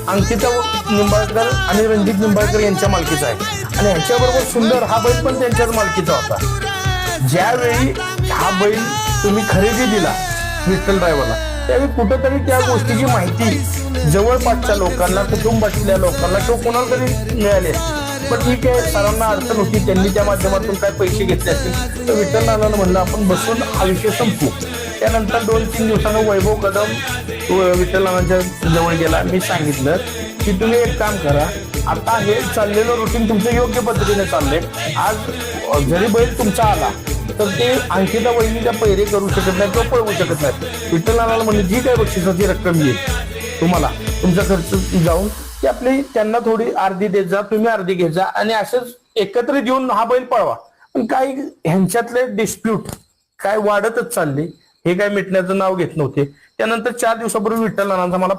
अंकिता निंबाळकर आणि रणजित निंबाळकर यांच्या मालकीचा आहे आणि ह्याच्याबरोबर सुंदर हा बैल पण त्यांच्याच मालकीचा होता. ज्यावेळी हा बैल तुम्ही खरेदी दिला विठ्ठल ड्रायव्हरला, त्यावेळी कुठंतरी त्या गोष्टीची माहिती जवळपासच्या लोकांना, कुटुंबातल्या लोकांना किंवा कोणाला तरी मिळाली असते. पण ठीक आहे, सरांना अडचण होती, त्यांनी त्या माध्यमातून काय पैसे घेतले असतील तर विठ्ठल नानानं म्हणलं आपण बसून हा विषय संपू. त्यानंतर 2-3 दिवसानं वैभव कदम विठ्ठल नानांच्या जवळ गेला. मी सांगितलं की तुम्ही एक काम करा, आता हे चाललेलं रुटीन तुमचं योग्य पद्धतीने चाललंय. आज जरी बैल तुमचा आला तर ते अंकिता वहिनी त्या पैरे करू शकत नाही किंवा पळवू शकत नाही. विठ्ठल नानाला म्हणजे जी काय बक्षिसाची रक्कम येईल तुम्हाला तुमचा खर्च जाऊन ती आपली त्यांना थोडी अर्धी देत जा, तुम्ही अर्धी घेत जा आणि असंच एकत्रित येऊन हा बैल पळवा. पण काही ह्यांच्यातले डिस्प्यूट काय वाढतच चालले, हे काय मिटण्याचं नाव घेत नव्हते. त्यानंतर 4 दिवसापूर्वी विठ्ठल नानांचा मला